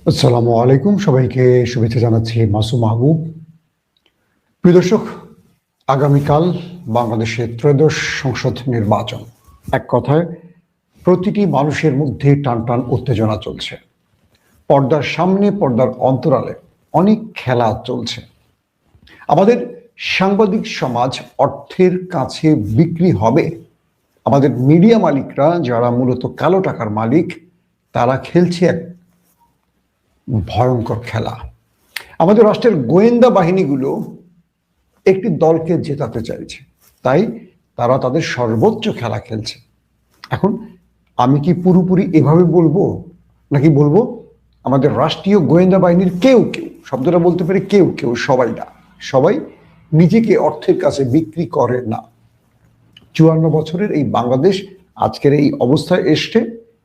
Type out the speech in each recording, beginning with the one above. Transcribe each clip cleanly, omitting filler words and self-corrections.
আসসালামু আলাইকুম, সবাইকে শুভেচ্ছা জানাচ্ছি মাসুম মাহবুব। প্রিয় দর্শক, আগামীকাল বাংলাদেশে ত্রয়োদশ সংসদ নির্বাচন। এক কথায় প্রতিটি মানুষের মধ্যে টান টান উত্তেজনা চলছে। পর্দার সামনে, পর্দার অন্তরালে অনেক খেলা চলছে। আমাদের সাংবাদিক সমাজ অর্থের কাছে বিক্রি হবে। আমাদের মিডিয়া মালিকরা, যারা মূলত কালো টাকার মালিক, তারা খেলছে এক ভয়ঙ্কর খেলা। আমাদের রাষ্ট্রের গোয়েন্দা বাহিনীগুলো একটি দলকে জেতাতে চাইছে, তাই তারা তাদের সর্বোচ্চ খেলা খেলছে। এখন আমি কি পুরোপুরি এভাবে বলবো, নাকি বলবো আমাদের রাষ্ট্রীয় গোয়েন্দা বাহিনীর কেউ কেউ, শব্দটা বলতে পারি কেউ কেউ, সবাই না, সবাই নিজেকে অর্থের কাছে বিক্রি করে না। 54 বছরের এই বাংলাদেশ আজকের এই অবস্থায় এসছে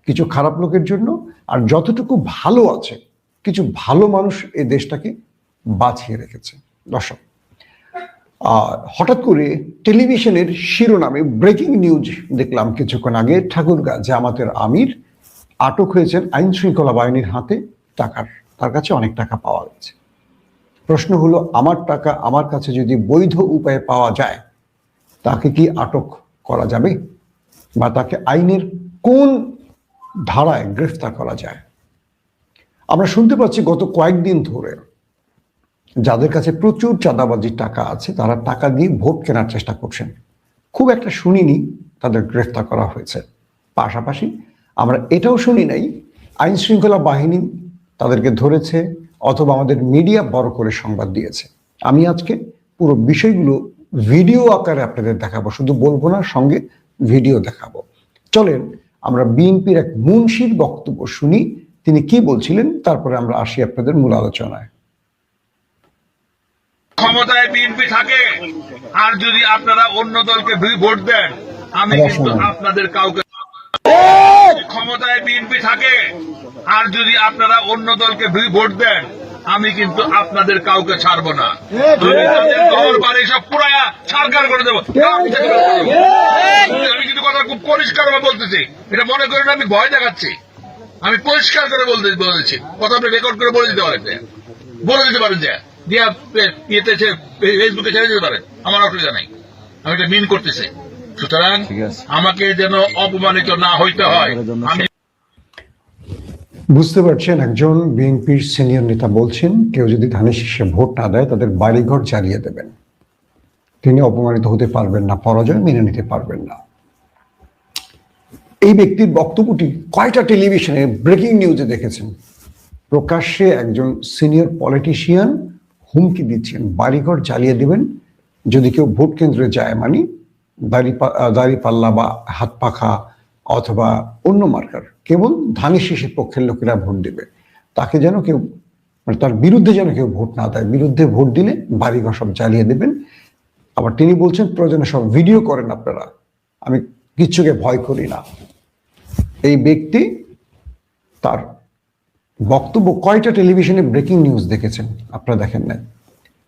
কিছু খারাপ লোকের জন্য, আর যতটুকু ভালো আছে কিছু ভালো মানুষ এই দেশটাকে বাঁচিয়ে রেখেছে। দর্শক, হঠাৎ করে টেলিভিশনের শিরোনামে ব্রেকিং নিউজ দেখলাম কিছুক্ষণ আগে, ঠাকুরগাঁ জামাতের আমির আটক হয়েছেন আইন শৃঙ্খলা বাহিনীর হাতে। তার কাছে অনেক টাকা পাওয়া গেছে। প্রশ্ন হলো, আমার টাকা আমার কাছে যদি বৈধ উপায়ে পাওয়া যায়, তাকে কি আটক করা যাবে, বা তাকে আইনের কোন ধারায় গ্রেফতার করা যায়? আমরা শুনতে পাচ্ছি গত কয়েকদিন ধরে যাদের কাছে প্রচুর চাঁদাবাজির টাকা আছে, তারা টাকা দিয়ে ভোট কেনার চেষ্টা করছেন। খুব একটা শুনিনি তাদের গ্রেফতার করা হয়েছে। পাশাপাশি আমরা এটাও শুনি নাই আইন শৃঙ্খলা বাহিনী তাদেরকে ধরেছে, অথবা আমাদের মিডিয়া বড় করে সংবাদ দিয়েছে। আমি আজকে পুরো বিষয়গুলো ভিডিও আকারে আপনাদের দেখাবো, শুধু বলবো না, সঙ্গে ভিডিও দেখাবো। চলেন আমরা বিএনপির এক মুন্সির বক্তব্য শুনি, তিনি কি বলছিলেন, তারপরে আমরা আসি আপনাদের মূল আলোচনায়। ক্ষমতায় বিএনপি থাকে, আর যদি আপনারা অন্য দলকে ভোট দেন, আমি কিন্তু আপনাদের কাউকে, ক্ষমতায় বিএনপি থাকে আর যদি আপনারা অন্য দলকে ভোট দেন, আমি কিন্তু আপনাদের কাউকে ছাড়বো না। আমি তাদের ঘর বাড়ি সব পুরায়া সরকার করে দেবো। আমি কিন্তু কথা খুব পরিষ্কার ভাবে বলতেছি, এটা মনে করেন আমি ভয় দেখাচ্ছি। আমি পরিষ্কার করে বলেছি, কথা আপনি রেকর্ড করে বলে দিতে পারেন, যে দিয়া ফেসবুকে ছেড়ে দিতে পারেন, আমার অসুবিধা নাই। আমি এটা মিন করতেছি। সুতরাং আমাকে যেন অপমানিত না হইতে হয়। আমি বুঝতে পারছেন, একজন বিএনপির সিনিয়র নেতা বলছেন কেউ যদি ধানের শীষে ভোট না দেয় তাদের বাড়িঘর জ্বালিয়ে দেবেন। তিনি অপমানিত হতে পারবেন না, পরাজয় মেনে নিতে পারবেন না। এই ব্যক্তির বক্তব্যটি কয়টা টেলিভিশনে ব্রেকিং নিউজে দেখেছেন। প্রকাশ্যে একজন সিনিয়র পলিটিশিয়ান হুমকি দিচ্ছেন বাড়িঘর জ্বালিয়ে দেবেন যদি কেউ ভোট কেন্দ্রে যায়, মানে দাড়িপাল্লা বা হাত পাখা অথবা অন্য মার্কার, কেবল ধানের শীষের পক্ষের লোকেরা ভোট দেবে, তাকে যেন কেউ, মানে তার বিরুদ্ধে যেন কেউ ভোট না দেয়। বিরুদ্ধে ভোট দিলে বাড়িঘর সব জ্বালিয়ে দেবেন। আবার তিনি বলছেন প্রয়োজনে সব ভিডিও করেন আপনারা, আমি কিচ্ছুকে ভয় করি না। এই ব্যক্তি তার বক্তব্য কয়টা টেলিভিশনে ব্রেকিং নিউজ দেখেছেন? আপনারা দেখেন নাই।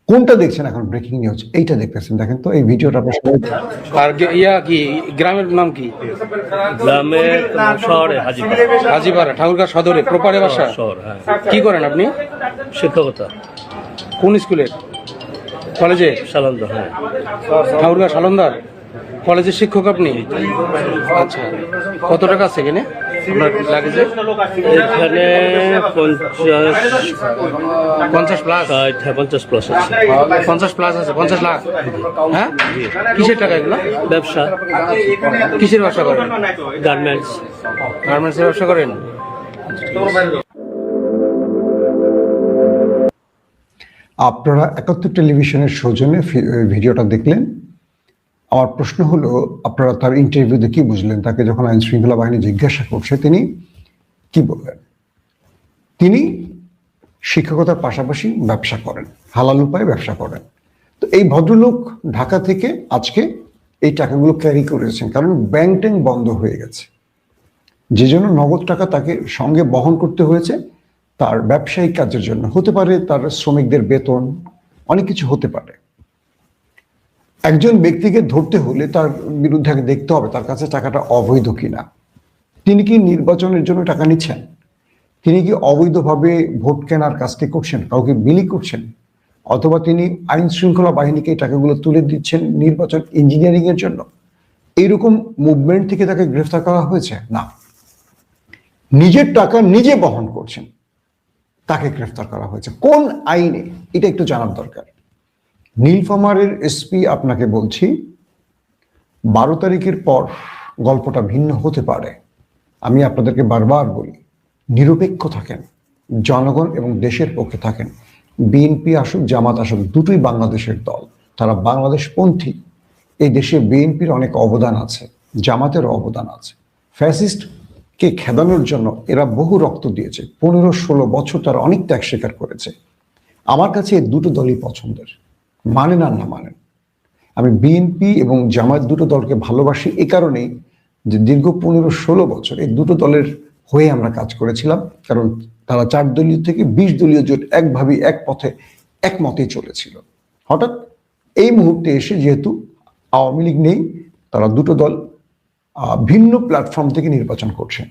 কোনটা দেখছেন এখন ব্রেকিং নিউজ? এইটা দেখতেছেন, দেখেন তো এই ভিডিওটা আপনার সবাই। আর ইয়া কি গ্রামের নাম কি? গ্রামের শহরে হাজিপাড়া, ঠাকুরগাঁ সদরে, প্রপারে বাসা শহর। হ্যাঁ, কি করেন আপনি? শিক্ষকতা। কোন স্কুলের? কলেজে? সালান্দা। হ্যাঁ, ঠাকুরগাঁ সালন্দার কলেজের শিক্ষক আপনি? আচ্ছা, কত টাকা আছে এখানে আপনার লাগেছে? এখানে 50 প্লাস। 50 প্লাস আছে। 50 প্লাস আছে, 50 লাখ। হ্যাঁ, কিসের টাকা এগুলো? ব্যবসা। কিসের ব্যবসা করেন? গার্মেন্টস। গার্মেন্টসের ব্যবসা করেন? আপনারা 71 টেলিভিশনের সৌজন্যে ভিডিওটা দেখলেন। আমার প্রশ্ন হলো, আপনারা তার ইন্টারভিউতে কি বুঝলেন? তাকে যখন আইন শৃঙ্খলা বাহিনী জিজ্ঞাসা করছে, তিনি কি বললেন? তিনি শিক্ষকতার পাশাপাশি ব্যবসা করেন, হালাল উপায়ে ব্যবসা করেন। তো এই ভদ্রলোক ঢাকা থেকে আজকে এই টাকাগুলো ক্যারি করেছেন, কারণ ব্যাংক ট্যাঙ্ক বন্ধ হয়ে গেছে, যে জন্য নগদ টাকা তাকে সঙ্গে বহন করতে হয়েছে। তার ব্যবসায়িক কাজের জন্য হতে পারে, তার শ্রমিকদের বেতন, অনেক কিছু হতে পারে। একজন ব্যক্তিকে ধরতে হলে তার বিরুদ্ধে আগে দেখতে হবে তার কাছে টাকাটা অবৈধ কিনা। তিনি কি নির্বাচনের জন্য টাকা নিচ্ছেন? তিনি কি অবৈধভাবে ভোট কেনার কাজটি করছেন, কাউকে বিলি করছেন, অথবা তিনি আইন শৃঙ্খলা বাহিনীকে এই টাকাগুলো তুলে দিচ্ছেন নির্বাচন ইঞ্জিনিয়ারিং এর জন্য? এইরকম মুভমেন্ট থেকে তাকে গ্রেফতার করা হয়েছে? না, নিজের টাকা নিজে বহন করছেন, তাকে গ্রেফতার করা হয়েছে। কোন আইনে, এটা একটু জানার দরকার। নীলফামারের এসপি আপনাকে বলছি, 12 তারিখের পর গল্পটা ভিন্ন হতে পারে। আমি আপনাদেরকে বারবার বলি, নিরপেক্ষ থাকেন, জনগণ এবং দেশের পক্ষে থাকেন। বিএনপি আসুক, জামাত আসুক, দুটোই বাংলাদেশের দল, তারা বাংলাদেশপন্থী। এই দেশে বিএনপির অনেক অবদান আছে, জামাতেরও অবদান আছে। ফ্যাসিস্টকে খেদানোর জন্য এরা বহু রক্ত দিয়েছে, 15-16 বছর তারা অনেক ত্যাগ স্বীকার করেছে। আমার কাছে এই দুটো দলই পছন্দের, মানেন আর না মানেন। আমি বিএনপি এবং জামাত দুটো দলকে ভালোবাসি এই কারণেই যে দীর্ঘ 15-16 বছর এই দুটো দলের হয়ে আমরা কাজ করেছিলাম, কারণ তারা 4 দলীয় থেকে 20 দলীয় জোট একভাবে এক পথে একমতেই চলেছিল। হঠাৎ এই মুহূর্তে এসে যেহেতু আওয়ামী লীগ নেই, তারা দুটো দল ভিন্ন প্ল্যাটফর্ম থেকে নির্বাচন করছে।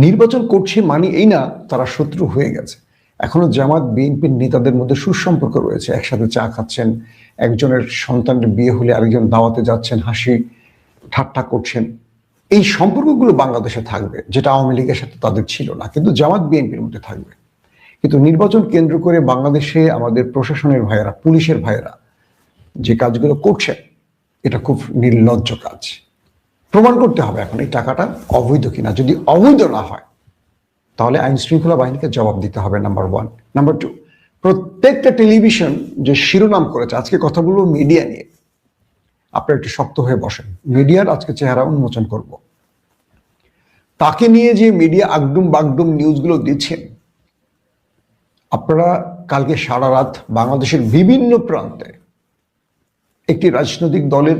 নির্বাচন করছে মানে এই না তারা শত্রু হয়ে গেছে। এখনো জামাত বিএনপির নেতাদের মধ্যে সুসম্পর্ক রয়েছে, একসাথে চা খাচ্ছেন, একজনের সন্তানের বিয়ে হলে আরেকজন দাওয়াতে যাচ্ছেন, হাসি ঠাট্টা করছেন। এই সম্পর্কগুলো বাংলাদেশে থাকবে, যেটা আওয়ামী লীগের সাথে তাদের ছিল না, কিন্তু জামাত বিএনপির মধ্যে থাকবে। কিন্তু নির্বাচন কেন্দ্র করে বাংলাদেশে আমাদের প্রশাসনের ভাইয়েরা, পুলিশের ভাইয়েরা যে কাজগুলো করছে, এটা খুব নির্লজ্জ কাজ। প্রমাণ করতে হবে এখন এই টাকাটা অবৈধ কিনা। যদি অবৈধ না হয় তাহলে আইন শৃঙ্খলা বাহিনীকে জবাব দিতে হবে, নাম্বার 1। নাম্বার 2, প্রত্যেকটা টেলিভিশন যে শিরোনাম করেছে, আজকে কথা বলবো মিডিয়া নিয়ে, আপনারা একটু শক্ত হয়ে বসেন। মিডিয়ার আজকে চেহারা উন্মোচন করব। তাকে নিয়ে যে মিডিয়া আগডুম বাগডুম নিউজগুলো দিচ্ছেন, আপনারা কালকে সারা রাত বাংলাদেশের বিভিন্ন প্রান্তে একটি রাজনৈতিক দলের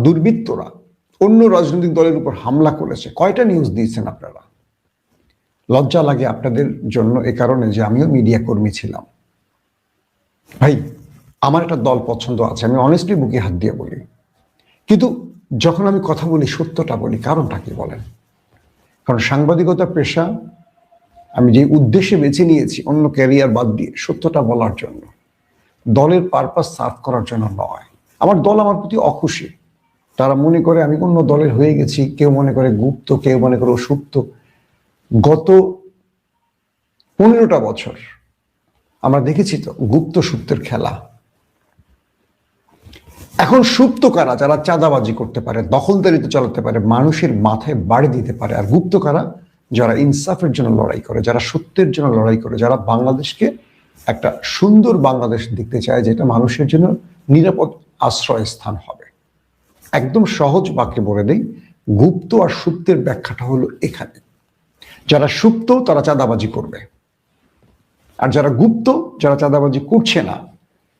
দুর্বৃত্তরা অন্য রাজনৈতিক দলের উপর হামলা করেছে, কয়টা নিউজ দিয়েছেন আপনারা? লজ্জা লাগে আপনাদের জন্য এ কারণে যে আমিও মিডিয়া কর্মী ছিলাম। ভাই, আমার একটা দল পছন্দ আছে, আমি অনেস্টলি বুকে হাত দিয়ে বলি, কিন্তু যখন আমি কথা বলি সত্যটা বলি। কারণটা কি বলেন? কারণ সাংবাদিকতা পেশা আমি যে উদ্দেশ্যে বেছে নিয়েছি, অন্য ক্যারিয়ার বাদ দিয়ে, সত্যটা বলার জন্য, দলের পারপাস সার্ভ করার জন্য নয়। আমার দল আমার প্রতি অখুশি, তারা মনে করে আমি অন্য দলের হয়ে গেছি, কেউ মনে করে গুপ্ত, কেউ মনে করে সুপ্ত। গত 15টা বছর আমরা দেখেছি তো গুপ্ত সুপ্তের খেলা। এখন সুপ্ত কারা? যারা চাঁদাবাজি করতে পারে, দখলদারিতে চালাতে পারে, মানুষের মাথায় বাড়ি দিতে পারে। আর গুপ্ত কারা? যারা ইনসাফের জন্য লড়াই করে, যারা সত্যের জন্য লড়াই করে, যারা বাংলাদেশকে একটা সুন্দর বাংলাদেশ দেখতে চায়, যেটা মানুষের জন্য নিরাপদ আশ্রয় স্থান হবে। একদম সহজ বাক্যে বলে দেই, গুপ্ত আর সুপ্তের ব্যাখ্যাটা হলো এখানে। যারা সুপ্ত তারা চাঁদাবাজি করবে, আর যারা গুপ্ত, যারা চাঁদাবাজি করছে না,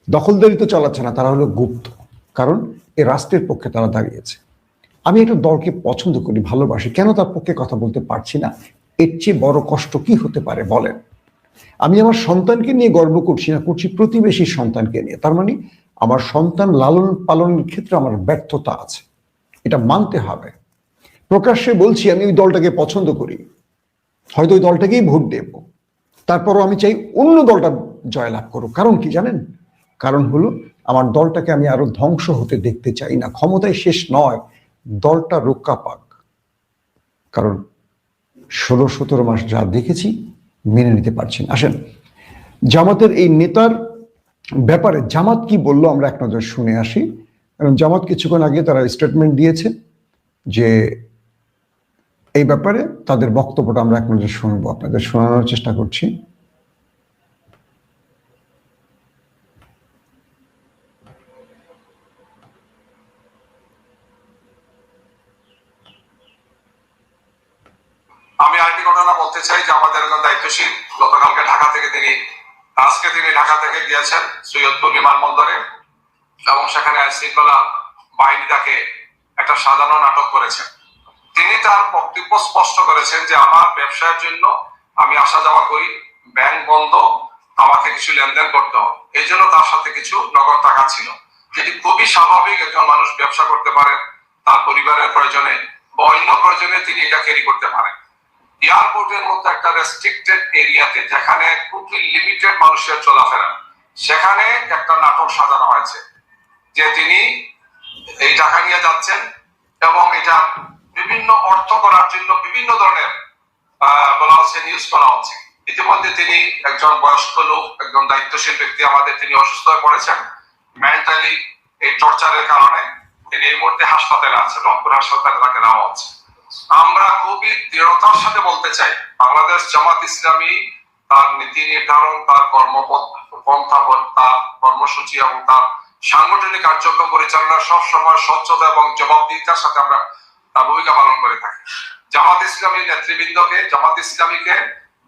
দখলদারিতে চালাচ্ছে না, তারা হলো গুপ্ত। কারণ এই রাষ্ট্রের পক্ষে তারা দাঁড়িয়েছে। আমি একটা দলকে পছন্দ করি, ভালোবাসি, কেন তার পক্ষে কথা বলতে পারছি না? এর চেয়ে বড় কষ্ট কি হতে পারে বলেন? আমি আমার সন্তানকে নিয়ে গর্ব করছি না, করছি প্রতিবেশীর সন্তানকে নিয়ে। তার মানে আমার সন্তান লালন পালনের ক্ষেত্রে আমার ব্যর্থতা আছে, এটা মানতে হবে। প্রকাশ্যে বলছি আমি ওই দলটাকে পছন্দ করি, হয়তো ওই দলটাকেই ভোট দেব, তারপরও আমি চাই অন্য দলটা জয়লাভ করুক। কারণ কি জানেন? কারণ হলো আমার দলটাকে আমি আরো ধ্বংস হতে দেখতে চাই না। ক্ষমতায় শেষ নয়, দলটা রক্ষা পাক। কারণ 16-17 মাস যা দেখেছি মেনে নিতে পারছি না। আসেন, জামাতের এই নেতার ব্যাপারে জামাত কি বললো আমরা এক নজর শুনে আসি। কারণ জামাত কিছুক্ষণ আগে তারা স্টেটমেন্ট দিয়েছে যে এই ব্যাপারে তাদের বক্তব্যটা আমরা এক নজর শুনবো, আপনাদের শোনানোর চেষ্টা করছি। আমি আরেকটি ঘটনা বলতে চাই যে আমাদের একজন দায়িত্বশীল গতকালকে ঢাকা থেকে আজকে তিনি ঢাকা থেকে গিয়েছেন সৈয়দপুর বিমানবন্দরে, এবং সেখানে আইন শৃঙ্খলা বাহিনী তাকে একটা সাজানো নাটক করেছেন। তিনি তার বক্তব্য স্পষ্ট করেছেন যে আমার ব্যবসার জন্য আমি আসা যাওয়া করি, ব্যাংক বন্ধ, আমাকে কিছু লেনদেন করতে হবে, এই জন্য তার সাথে কিছু নগদ টাকা ছিল, যেটি খুবই স্বাভাবিক। একজন মানুষ ব্যবসা করতে পারেন, তার পরিবারের প্রয়োজনে বা অন্য প্রয়োজনে তিনি এটা ক্যারি করতে পারেন। এয়ারপোর্টের মতো একটা রেস্ট্রিক্টেড এরিয়াতে যেখানে খুবই লিমিটেড মানুষের চলাফেরা, সেখানে একটা নাটক সাজানো হয়েছে যে তিনি এই টাকা নিয়ে যাচ্ছেন এবং এটা বিভিন্ন অর্থ করার জন্য বিভিন্ন ধরনের বলা হচ্ছে নিউজ করা হচ্ছে। ইতিমধ্যে তিনি একজন বয়স্ক লোক, একজন দায়িত্বশীল ব্যক্তি আমাদের, তিনি অসুস্থ হয়ে পড়েছেন মেন্টালি এই টর্চারের কারণে। তিনি এই মুহূর্তে হাসপাতালে আছেন, রংপুর হাসপাতালে তাকে নেওয়া হচ্ছে। আমরা খুবই দৃঢ়তার সাথে বলতে চাই, বাংলাদেশ জামাত ইসলামী তার নীতি নির্ধারণ, তার কর্মপন্থা, তার কর্মসূচি এবং তার সাংগঠনিক কার্যক্রম পরিচালনা সব সময় স্বচ্ছতা এবং জবাবদিহিতার সাথে আমরা ভূমিকা পালন করে থাকি। জামাত ইসলামী নেতৃবৃন্দকে, জামাত ইসলামীকে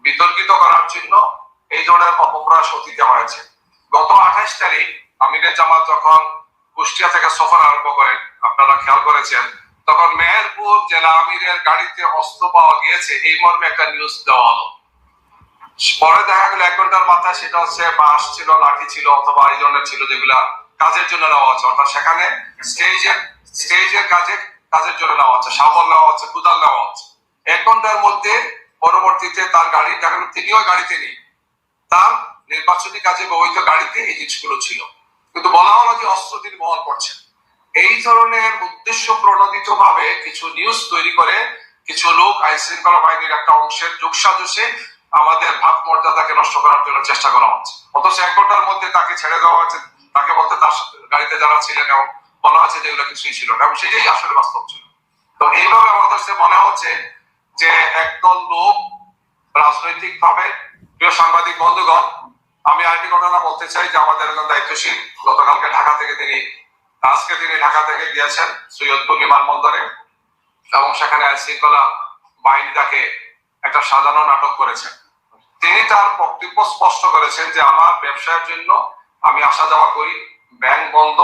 বিতর্কিত করার জন্য এই ধরনের অপপ্রয়াস অতীতে হয়েছে। গত 28 তারিখ আমিরে জামাত যখন কুষ্টিয়া থেকে সফর আরম্ভ করেন, আপনারা খেয়াল করেছেন, তখন মেহেরপুর জেলা আমিরের গাড়িতে অস্ত্র পাওয়া গিয়েছে এই মর্মে একটা নিউজ দেওয়া হলো। পরে দেখা গেল 1 ঘন্টার মাথায় সেটা হচ্ছে বাঁশ ছিল, লাঠি ছিল অথবা এই ধরনের ছিল যেগুলা কাজের জন্য নেওয়া হচ্ছে, অর্থাৎ সেখানে স্টেজের কাজের জন্য নেওয়া হচ্ছে, শাবল নেওয়া হচ্ছে, কুদাল নেওয়া হচ্ছে। 1 ঘন্টার মধ্যে পরবর্তীতে তার গাড়ি দেখা গেল তিনিও গাড়িতে নেই, তার নির্বাচনী কাজে ব্যবহৃত গাড়িতে এই জিনিসগুলো ছিল, কিন্তু বলা হলো যে অস্ত্র তিনি বহন করছেন। এই ধরনের উদ্দেশ্য প্রণোদিত ভাবে কিছু নিউজ তৈরি করে কিছু লোক আইন শৃঙ্খলা বাহিনীর একটা অংশের যোগসাজশে আমাদের ভাব মর্যাদাকে নষ্ট করার জন্য চেষ্টা করা হচ্ছে। অথচ 1 ঘন্টার মধ্যে তাকে ছেড়ে দেওয়া হয়েছে, তাকে বলতে তার সাথে গাড়িতে যারা ছিলেন এবং বলা হচ্ছে যে এগুলো কিছুই ছিল না, এবং সেটাই আসলে বাস্তব ছিল। তো এইভাবে আমাদের মনে হচ্ছে যে একদল লোক রাজনৈতিক ভাবে, প্রিয় সাংবাদিক বন্ধুগণ, আমি আরেকটি ঘটনা বলতে চাই যে আমাদের একজন দায়িত্বশীল গতকালকে আজকে তিনি ঢাকা থেকে গিয়েছেন সৈয়দপুর বিমানবন্দরে, এবং সেখানে আইন শৃঙ্খলা বাহিনী তাকে একটা সাজানো নাটক করেছেন। তিনি তার বক্তব্য স্পষ্ট করেছেন যে আমার ব্যবসার জন্য আমি আসা যাওয়া করি, ব্যাংক বন্ধ,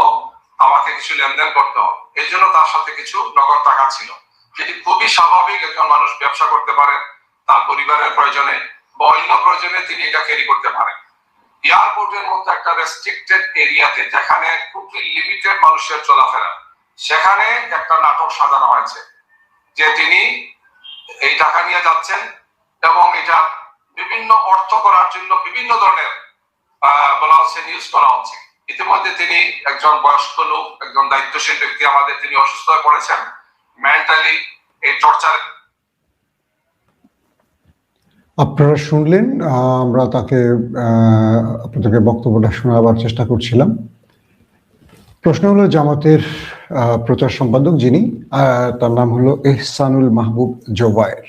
আমাকে কিছু লেনদেন করতে হবে, এই জন্য তার সাথে কিছু নগদ টাকা ছিল, যেটি খুবই স্বাভাবিক। একজন মানুষ ব্যবসা করতে পারেন তার পরিবারের প্রয়োজনে বা অন্য প্রয়োজনে তিনি এটা ক্যারি করতে পারেন। এয়ারপোর্টের মতো একটা রেস্ট্রিক্টেড এরিয়াতে যেখানে খুবই লিমিটেড মানুষের চলাফেরা, সেখানে একটা নাটক সাজানো হয়েছে যে তিনি এই টাকা নিয়ে যাচ্ছেন এবং এটা বিভিন্ন অর্থ করার জন্য বিভিন্ন ধরনের বলা হচ্ছে নিউজ করা হচ্ছে। ইতিমধ্যে তিনি একজন বয়স্ক লোক, একজন দায়িত্বশীল ব্যক্তি আমাদের, তিনি অসুস্থ হয়ে পড়েছেন মেন্টালি এই টর্চার। আপনারা শুনলেন, আমরা আপনাদেরকে বক্তব্যটা শোনাবার চেষ্টা করছিলাম। প্রশ্ন হলো জামাতের প্রচার সম্পাদক যিনি, তার নাম হলো এহসানুল মাহবুব জোবায়ের,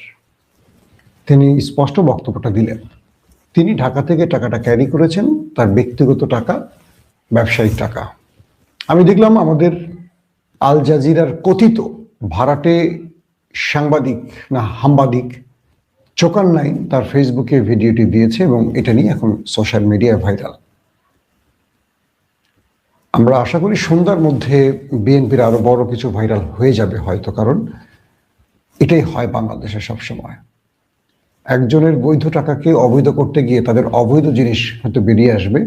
তিনি স্পষ্ট বক্তব্যটা দিলেন। তিনি ঢাকা থেকে টাকাটা ক্যারি করেছেন, তার ব্যক্তিগত টাকা, ব্যবসায়িক টাকা। আমি দেখলাম আমাদের আল জাজিরার কথিত ভাড়াটে সাংবাদিক না হাম্বাদিক চোকান নাইন তার ফেসবুকে ভিডিওটি দিয়েছে এবং এটা নিয়ে এখন সোশ্যাল মিডিয়ায় ভাইরাল। আমরা আশা করি সন্ধ্যার মধ্যে বিএনপির আরো বড় কিছু ভাইরাল হয়ে যাবে হয়তো, কারণ এটাই হয় বাংলাদেশে সবসময়। একজনের বৈধ টাকাকে অবৈধ করতে গিয়ে তাদের অবৈধ জিনিস হয়তো বেরিয়ে আসবে।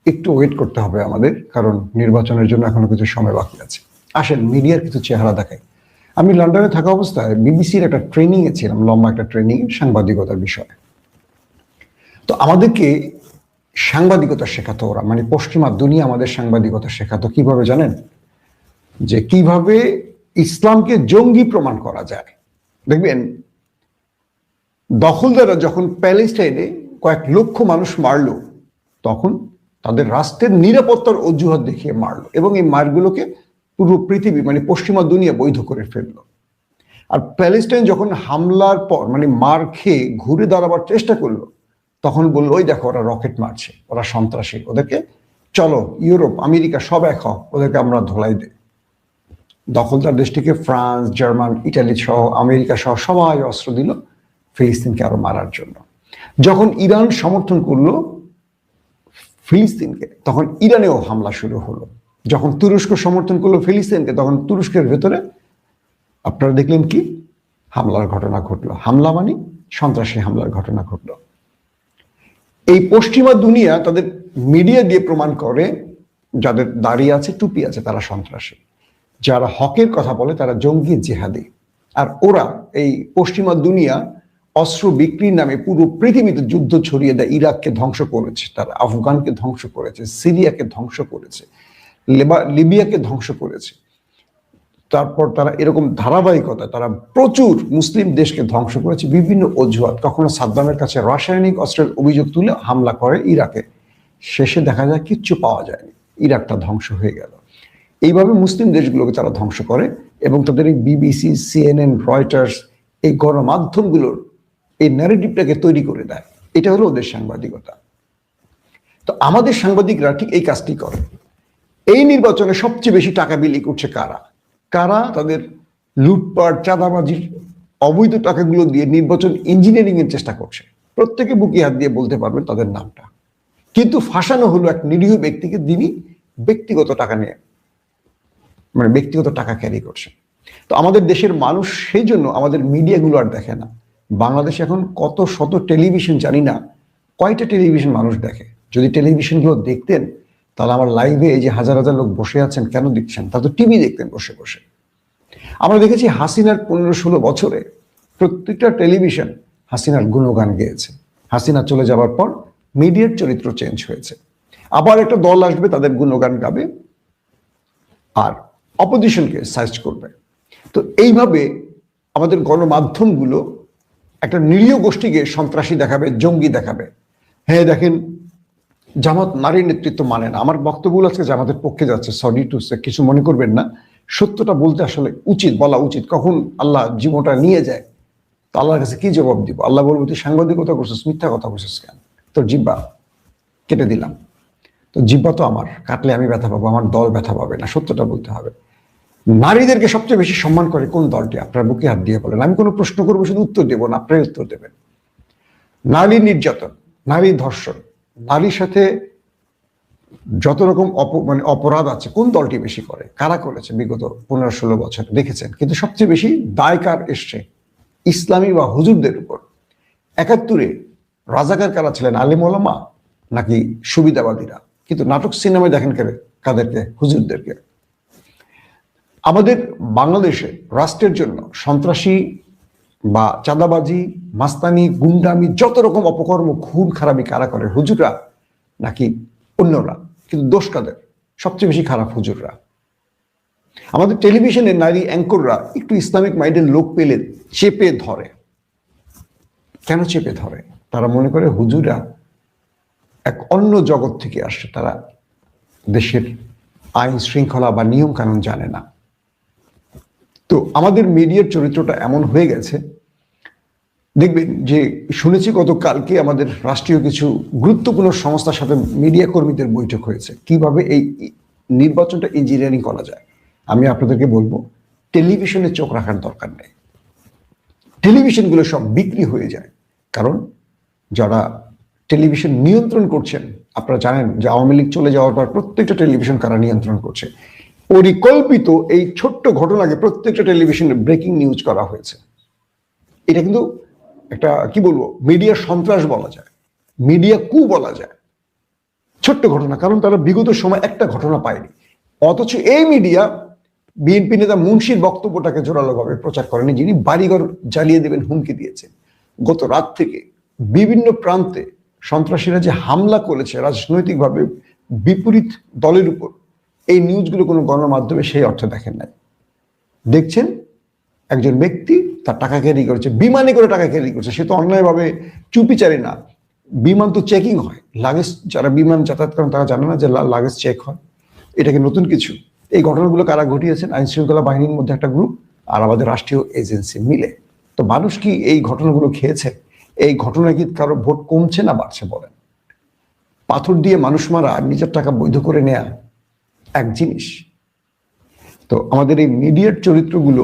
একটু ওয়েট করতে হবে আমাদের, কারণ নির্বাচনের জন্য এখনো কিছু সময় বাকি আছে। আসেন মিডিয়ার কিছু চেহারা দেখাই। আমি লন্ডনে থাকা অবস্থায় বিবিসির একটা ট্রেনিংয়ে ছিলাম, লম্বা একটা ট্রেনিং সাংবাদিকতার বিষয়ে। তো আমাদেরকে সাংবাদিকতা শেখাতো ওরা, মানে পশ্চিমা দুনিয়া আমাদের সাংবাদিকতা শেখাতো। কিভাবে জানেন? যে কিভাবে ইসলামকে জঙ্গি প্রমাণ করা যায়। দেখবেন দখলদাররা যখন প্যালেস্টাইনে কয়েক লক্ষ মানুষ মারল, তখন তাদের রাষ্ট্রের নিরাপত্তার অজুহাত দেখিয়ে মারলো এবং এই মারগুলোকে পুরো পৃথিবী মানে পশ্চিমা দুনিয়া বৈধ করে ফেললো। আর প্যালেস্টাইন যখন হামলার পর মানে মার খেয়ে ঘুরে দাঁড়াবার চেষ্টা করলো, তখন বললো ওই দেখো ওরা রকেট মারছে, ওরা সন্ত্রাসী, ওদেরকে চলো ইউরোপ আমেরিকা সব এক হও, ওদেরকে আমরা ধোলাই দিই। দখলদার দেশটিকে ফ্রান্স, জার্মান, ইটালি সহ আমেরিকা সহ সবাই অস্ত্র দিল ফিলিস্তিনকে আরো মারার জন্য। যখন ইরান সমর্থন করলো ফিলিস্তিনকে, তখন ইরানেও হামলা শুরু হলো। যখন তুরস্ক সমর্থন করলো ফিলিস্তিনকে, তখন তুরস্কের ভেতরে আপনারা দেখলেন কি হামলার ঘটনা ঘটলো। হামলা মানে সন্ত্রাসী হামলার ঘটনা ঘটলো। এই পশ্চিমা দুনিয়া তাদের মিডিয়া দিয়ে প্রমাণ করে যাদের দাড়ি আছে, টুপি আছে, তারা সন্ত্রাসী। যারা হকের কথা বলে তারা জঙ্গি, জেহাদি। আর ওরা এই পশ্চিমা দুনিয়া অস্ত্র বিক্রির নামে পুরো পৃথিবীতে যুদ্ধ ছড়িয়ে দেয়। ইরাককে ধ্বংস করেছে, তারা আফগানকে ধ্বংস করেছে, সিরিয়াকে ধ্বংস করেছে, লিবিয়াকে ধ্বংস করেছে। তারপর তারা এরকম ধারাবাহিকতা, তারা প্রচুর মুসলিম দেশকে ধ্বংস করেছে বিভিন্ন অজুহাত। কখনো সাদ্দামের কাছে রাসায়নিক অস্ত্রের অভিযোগ তুলে হামলা করে ইরাকে, শেষে দেখা যায় কিচ্ছু পাওয়া যায়নি, ইরাকটা ধ্বংস হয়ে গেল। এইভাবে মুসলিম দেশগুলোকে তারা ধ্বংস করে এবং তাদের এই বিবিসি, সিএনএন, রয়টার্স, এই গণমাধ্যমগুলোর এই ন্যারেটিভটাকে তৈরি করে দেয়। এটা হলো ওদের সাংবাদিকতা। তো আমাদের সাংবাদিকরা ঠিক এই কাজটি করে। এই নির্বাচনে সবচেয়ে বেশি টাকা বিলি করছে কারা? কারা তাদের লুটপাট, চাঁদাবাজির অবৈধ টাকাগুলো দিয়ে নির্বাচন ইঞ্জিনিয়ারিং এর চেষ্টা করছে? প্রত্যেকে বুকে হাত দিয়ে বলতে পারবেন তাদের নামটা। কিন্তু ফাঁসানো হলো এক নিরীহ ব্যক্তিকে, যিনি ব্যক্তিগত টাকা নিয়ে ব্যক্তিগত টাকা ক্যারি করছে। তো আমাদের দেশের মানুষ সেই জন্য আমাদের মিডিয়াগুলো আর দেখে না। বাংলাদেশে এখন কত শত টেলিভিশন জানি না, কয়টা টেলিভিশন মানুষ দেখে। যদি টেলিভিশনগুলো দেখতেন তাহলে আমার লাইভে এই যে হাজার হাজার লোক বসে আছেন কেন দেখছেন? তা তো টিভি দেখতেন বসে বসে। আমরা দেখেছি হাসিনার 15-16 বছরে প্রত্যেকটা টেলিভিশন হাসিনার গুণগান গেয়েছে। হাসিনা চলে যাওয়ার পর মিডিয়ার চরিত্র চেঞ্জ হয়েছে। আবার একটা দল আসবে, তাদের গুণগান গাবে আর অপোজিশনকে সাইজ করবে। তো এইভাবে আমাদের গণমাধ্যমগুলো একটা নিরীহ গোষ্ঠীকে সন্ত্রাসী দেখাবে, জঙ্গি দেখাবে। হ্যাঁ দেখেন, জামাত নারীর নেতৃত্ব মানে না। আমার বক্তব্য আজকে জামাতের পক্ষে যাচ্ছে, সরি টু সে, কিছু মনে করবেন না। সত্যটা বলতে আসলে উচিত, বলা উচিত। কখন আল্লাহ জীবনটা নিয়ে যায় তো আল্লাহর কাছে কি জবাব দিব? আল্লাহ বলবো তুই সাংবাদিকতা করছিস, মিথ্যা কথা করছিস কেন? তোর জিব্বা কেটে দিলাম। তো জিব্বা তো আমার, কাটলে আমি ব্যথা পাবো, আমার দল ব্যথা পাবে না। সত্যটা বলতে হবে। নারীদেরকে সবচেয়ে বেশি সম্মান করে কোন দলটি? আপনার বুকে হাত দিয়ে বলেন। আমি কোনো প্রশ্ন করবো, শুধু উত্তর দেবো না, আপনারাই উত্তর দেবেন। নারী নির্যাতন, নারী ধর্ষণ, নারীর সাথে যত রকম অপরাধ আছে, কোন দলটি বেশি করে? কারা করেছে বিগত 15-16 বছর দেখেছেন? কিন্তু সবচেয়ে বেশি দায় কার এসছে? ইসলামী বা হুজুরদের উপর। 71-এ রাজাকার কারা ছিলেন? আলেম ওলামা নাকি সুবিধাবাদীরা? কিন্তু নাটক সিনেমায় দেখেন কাদেরকে? হুজুরদেরকে। আমাদের বাংলাদেশে রাষ্ট্রের জন্য সন্ত্রাসী বা চাঁদাবাজি, মাস্তানি, গুন্ডামি, যত রকম অপকর্ম, খুন খারাপি কারা করে? হুজুররা নাকি অন্যরা? কিন্তু দোষ কাদের? সবচেয়ে বেশি খারাপ হুজুররা। আমাদের টেলিভিশনে নারী অ্যাঙ্কররা একটু ইসলামিক মাইন্ডের লোক পেলে চেপে ধরে। কেন চেপে ধরে? তারা মনে করে হুজুররা এক অন্য জগৎ থেকে আসছে, তারা দেশের আইন শৃঙ্খলা বা নিয়ম কানুন জানে না। তো আমাদের মিডিয়ার চরিত্রটা এমন হয়ে গেছে, দেখবেন যে শুনেছি গতকালকে আমাদের রাষ্ট্রীয় কিছু গুরুত্বপূর্ণ সংস্থার সাথে মিডিয়া কর্মীদের বৈঠক হয়েছে, কিভাবে এই নির্বাচনটা ইঞ্জিনিয়ারিং করা যায়। আমি আপনাদেরকে বলবো, টেলিভিশনে চোখ রাখার দরকার নেই। টেলিভিশনগুলো সব বিক্রি হয়ে যায়, কারণ যারা টেলিভিশন নিয়ন্ত্রণ করছেন, আপনারা জানেন যে আওয়ামী লীগ চলে যাওয়ার পর প্রত্যেকটা টেলিভিশন কারা নিয়ন্ত্রণ করছে? পরিকল্পিত এই ছোট্ট ঘটনাকে প্রত্যেকটা টেলিভিশনে ব্রেকিং নিউজ করা হয়েছে। এটা কিন্তু একটা কি বলবো, মিডিয়া সন্ত্রাস বলা যায়, মিডিয়া কু বলা যায়। ছোট্ট ঘটনা, কারণ তারা বিগত সময় একটা ঘটনা পায়নি। অথচ এই মিডিয়া বিএনপি নেতা মুন্সির বক্তব্যটাকে জোরালোভাবে প্রচার করেনি, যিনি বাড়িঘর জ্বালিয়ে দেবেন হুমকি দিয়েছেন। গত রাত থেকে বিভিন্ন প্রান্তে সন্ত্রাসীরা যে হামলা করেছে রাজনৈতিকভাবে বিপরীত দলের উপর, এই নিউজগুলো কোনো গণমাধ্যমে সেই অর্থে দেখেন নাই। দেখছেন একজন ব্যক্তি তার টাকা ক্যারি করেছে, বিমানে করে টাকা ক্যারি করছে। সে তো অন্যায়ভাবে চুপিচারি না, বিমান তো চেকিং হয়। লাগেজ, যারা বিমান যাতায়াত করেন তারা জানে না যে লাগেজ চেক হয়। এটাকে নতুন কিছু? এই ঘটনাগুলো কারা ঘটিয়েছেন? আইন শৃঙ্খলা বাহিনীর মধ্যে একটা গ্রুপ আর আমাদের রাষ্ট্রীয় এজেন্সি মিলে। তো মানুষ কি এই ঘটনাগুলো খেয়েছে? এই ঘটনায় কি কারো ভোট কমছে না বাড়ছে? বলেন। পাথর দিয়ে মানুষ মারা আর নিজের টাকা বৈধ করে নেয়া এক জিনিস। তো আমাদের এই মিডিয়ার চরিত্রগুলো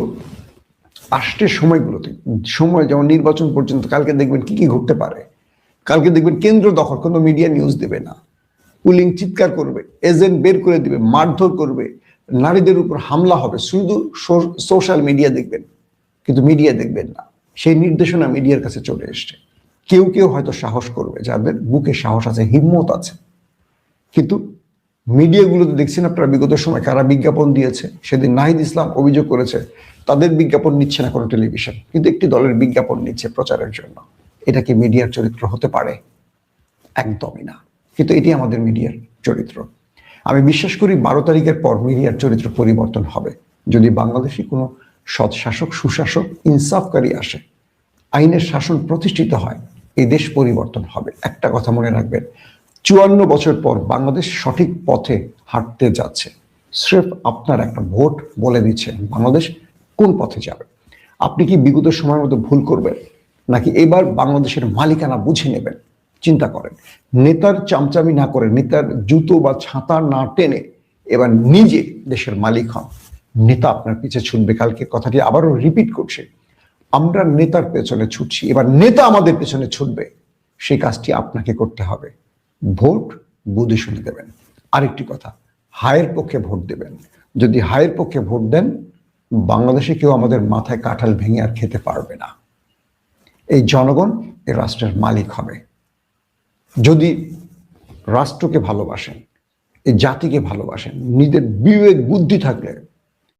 আসছে সময়গুলোতে, সময় যেমন নির্বাচন পর্যন্ত, কালকে দেখবেন কি কি ঘটতে পারে। কালকে দেখবেন কেন্দ্র দখল, কোনো মিডিয়া নিউজ দেবে না, পুলিং চিৎকার করবে, এজেন্ট বের করে দিবে, মারধর করবে, নারীদের উপর হামলা হবে। শুধু সোশ্যাল মিডিয়া দেখবেন, কিন্তু মিডিয়া দেখবেন না। সেই নির্দেশনা মিডিয়ার কাছে চলে এসছে। কেউ কেউ হয়তো সাহস করবে, যাদের বুকে সাহস আছে, হিম্মত আছে, কিন্তু মিডিয়াগুলোতে দেখছেন আপনারা বিগত সময় কারা বিজ্ঞাপন দিয়েছে। সেদিন নাহিদ ইসলাম অভিযোগ করেছে তাদের বিজ্ঞাপন নিচ্ছে না কোনো টেলিভিশন, কিন্তু একটি দলের বিজ্ঞাপন নিচ্ছে প্রচারের জন্য। এটা কি মিডিয়ার চরিত্র হতে পারে? একদমই না। কিন্তু এটি আমাদের মিডিয়ার চরিত্র। আমি বিশ্বাস করি 12 তারিখের পর মিডিয়ার চরিত্র পরিবর্তন হবে। যদি বাংলাদেশি কোনো সৎ শাসক, সুশাসক, ইনসাফকারী আসে, আইনের শাসন প্রতিষ্ঠিত হয়, এই দেশ পরিবর্তন হবে। একটা কথা মনে রাখবেন, 54 বছর পর বাংলাদেশ সঠিক পথে হাঁটতে যাচ্ছে। স্রেফ আপনার একটা ভোট বলে দিচ্ছে বাংলাদেশ কোন পথে যাবে। আপনি কি বিগত সময়ের মতো ভুল করবেন, নাকি এবার বাংলাদেশের মালিকানা বুঝে নেবেন? চিন্তা করেন। নেতার চামচামি না করে, নেতার জুতো বা ছাতা না টেনে এবার নিজে দেশের মালিক হন। নেতা আপনার পিছে ছুটবে। কালকে কথাটি আবারও রিপিট করছে, আমরা নেতার পেছনে ছুটছি, এবার নেতা আমাদের পেছনে ছুটবে। সেই কাজটি আপনাকে করতে হবে। ভোট বুঝে শুনে দেবেন। আরেকটি কথা, হায়ের পক্ষে ভোট দেবেন। যদি হায়ের পক্ষে ভোট দেন, বাংলাদেশে কেউ আমাদের মাথায় কাঁঠাল ভেঙে আর খেতে পারবে না। এই জনগণ এই রাষ্ট্রের মালিক হবে। যদি রাষ্ট্রকে ভালোবাসেন, এই জাতিকে ভালোবাসেন, নিজের বিবেক বুদ্ধি থাকলে